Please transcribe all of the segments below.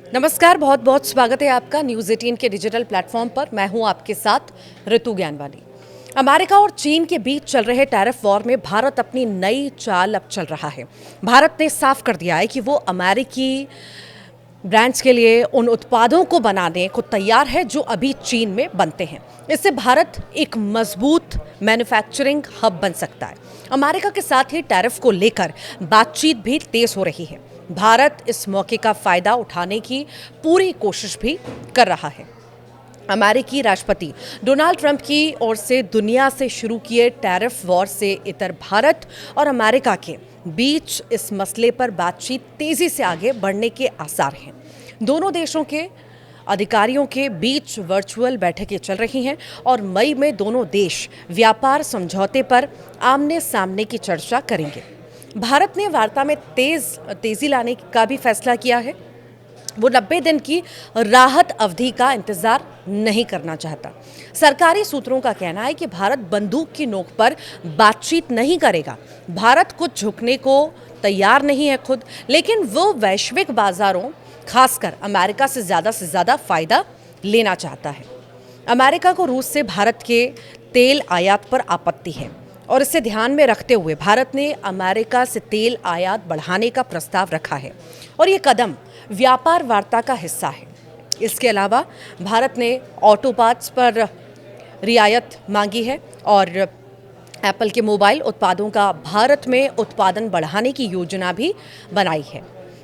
नमस्कार, बहुत बहुत स्वागत है आपका न्यूज़ 18 के डिजिटल प्लेटफॉर्म पर। मैं हूं आपके साथ ऋतु ज्ञानवाली। अमेरिका और चीन के बीच चल रहे टैरिफ वॉर में भारत अपनी नई चाल अब चल रहा है। भारत ने साफ कर दिया है कि वो अमेरिकी ब्रांड्स के लिए उन उत्पादों को बनाने को तैयार है जो अभी चीन में बनते हैं। इससे भारत एक मजबूत मैन्युफैक्चरिंग हब बन सकता है। अमेरिका के साथ ही टैरिफ को लेकर बातचीत भी तेज हो रही है। भारत इस मौके का फायदा उठाने की पूरी कोशिश भी कर रहा है। अमेरिकी राष्ट्रपति डोनाल्ड ट्रंप की ओर से दुनिया से शुरू किए टैरिफ वॉर से इतर भारत और अमेरिका के बीच इस मसले पर बातचीत तेजी से आगे बढ़ने के आसार हैं। दोनों देशों के अधिकारियों के बीच वर्चुअल बैठकें चल रही हैं और मई में दोनों देश व्यापार समझौते पर आमने सामने की चर्चा करेंगे। भारत ने वार्ता में तेजी लाने का भी फैसला किया है। वो 90 दिन की राहत अवधि का इंतजार नहीं करना चाहता। सरकारी सूत्रों का कहना है कि भारत बंदूक की नोक पर बातचीत नहीं करेगा। भारत कुछ झुकने को तैयार नहीं है खुद, लेकिन वो वैश्विक बाजारों, खासकर अमेरिका से ज़्यादा फायदा लेना चाहता है। अमेरिका को रूस से भारत के तेल आयात पर आपत्ति है और इसे ध्यान में रखते हुए भारत ने अमेरिका से तेल आयात बढ़ाने का प्रस्ताव रखा है और ये कदम व्यापार वार्ता का हिस्सा है। इसके अलावा भारत ने ऑटो पार्ट्स पर रियायत मांगी है और एप्पल के मोबाइल उत्पादों का भारत में उत्पादन बढ़ाने की योजना भी बनाई है।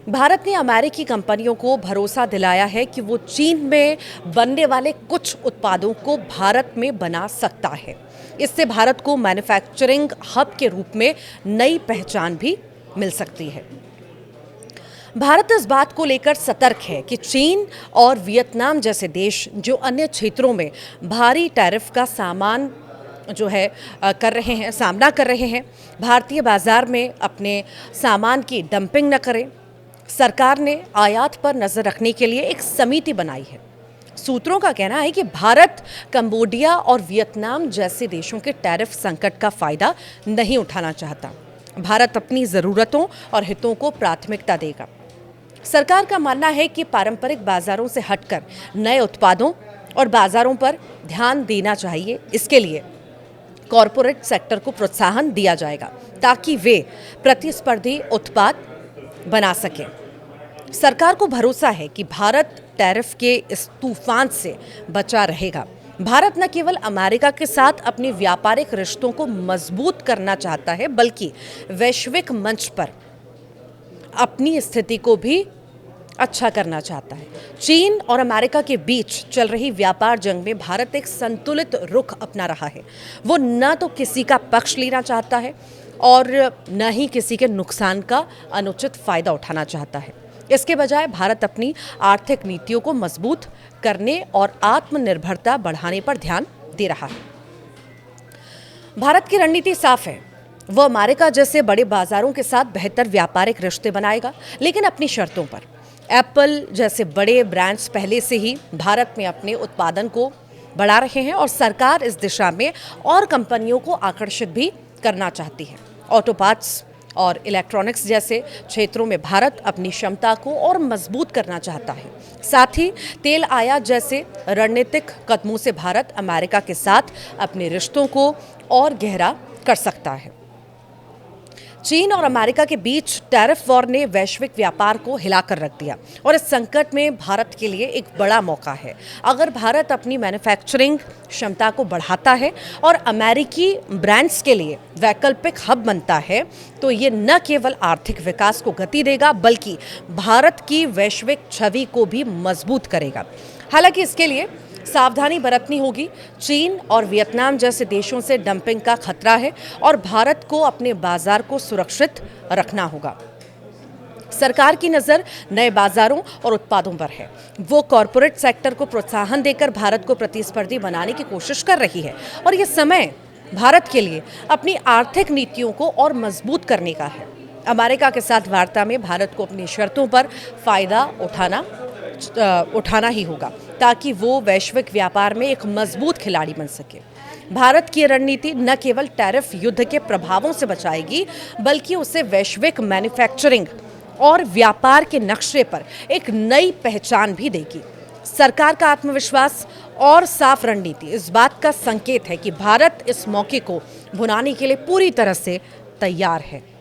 भारत ने अमेरिकी कंपनियों को भरोसा दिलाया है कि वो चीन में बनने वाले कुछ उत्पादों को भारत में बना सकता है। इससे भारत को मैन्युफैक्चरिंग हब के रूप में नई पहचान भी मिल सकती है। भारत इस बात को लेकर सतर्क है कि चीन और वियतनाम जैसे देश जो अन्य क्षेत्रों में भारी टैरिफ का सामना कर रहे हैं, भारतीय बाजार में अपने सामान की डंपिंग न करें। सरकार ने आयात पर नजर रखने के लिए एक समिति बनाई है। सूत्रों का कहना है कि भारत कंबोडिया और वियतनाम जैसे देशों के टैरिफ संकट का फायदा नहीं उठाना चाहता। भारत अपनी ज़रूरतों और हितों को प्राथमिकता देगा। सरकार का मानना है कि पारंपरिक बाजारों से हटकर नए उत्पादों और बाजारों पर ध्यान देना चाहिए। इसके लिए कॉरपोरेट सेक्टर को प्रोत्साहन दिया जाएगा ताकि वे प्रतिस्पर्धी उत्पाद बना सकें। सरकार को भरोसा है कि भारत टैरिफ के इस तूफान से बचा रहेगा। भारत न केवल अमेरिका के साथ अपने व्यापारिक रिश्तों को मजबूत करना चाहता है, बल्कि वैश्विक मंच पर अपनी स्थिति को भी अच्छा करना चाहता है। चीन और अमेरिका के बीच चल रही व्यापार जंग में भारत एक संतुलित रुख अपना रहा है। वो न तो किसी का पक्ष लेना चाहता है और न ही किसी के नुकसान का अनुचित फायदा उठाना चाहता है। इसके बजाय भारत अपनी आर्थिक नीतियों को मजबूत करने और आत्मनिर्भरता बढ़ाने पर ध्यान दे रहा है। भारत की रणनीति साफ है। वह अमेरिका जैसे बड़े बाजारों के साथ बेहतर व्यापारिक रिश्ते बनाएगा, लेकिन अपनी शर्तों पर। एप्पल जैसे बड़े ब्रांड्स पहले से ही भारत में अपने उत्पादन को बढ़ा रहे हैं और सरकार इस दिशा में और कंपनियों को आकर्षित भी करना चाहती है। ऑटो पार्ट्स और इलेक्ट्रॉनिक्स जैसे क्षेत्रों में भारत अपनी क्षमता को और मजबूत करना चाहता है। साथ ही तेल आयात जैसे रणनीतिक कदमों से भारत अमेरिका के साथ अपने रिश्तों को और गहरा कर सकता है। चीन और अमेरिका के बीच टैरिफ वॉर ने वैश्विक व्यापार को हिलाकर रख दिया और इस संकट में भारत के लिए एक बड़ा मौका है। अगर भारत अपनी मैन्युफैक्चरिंग क्षमता को बढ़ाता है और अमेरिकी ब्रांड्स के लिए वैकल्पिक हब बनता है, तो ये न केवल आर्थिक विकास को गति देगा, बल्कि भारत की वैश्विक छवि को भी मजबूत करेगा। हालांकि इसके लिए सावधानी बरतनी होगी। चीन और वियतनाम जैसे देशों से डंपिंग का खतरा है और भारत को अपने बाजार को सुरक्षित रखना होगा। सरकार की नज़र नए बाजारों और उत्पादों पर है। वो कॉरपोरेट सेक्टर को प्रोत्साहन देकर भारत को प्रतिस्पर्धी बनाने की कोशिश कर रही है और ये समय भारत के लिए अपनी आर्थिक नीतियों को और मजबूत करने का है। अमेरिका के साथ वार्ता में भारत को अपनी शर्तों पर फायदा उठाना ही होगा ताकि वो वैश्विक व्यापार में एक मजबूत खिलाड़ी बन सके। भारत की रणनीति न केवल टैरिफ युद्ध के प्रभावों से बचाएगी, बल्कि उसे वैश्विक मैन्युफैक्चरिंग और व्यापार के नक्शे पर एक नई पहचान भी देगी। सरकार का आत्मविश्वास और साफ रणनीति इस बात का संकेत है कि भारत इस मौके को भुनाने के लिए पूरी तरह से तैयार है।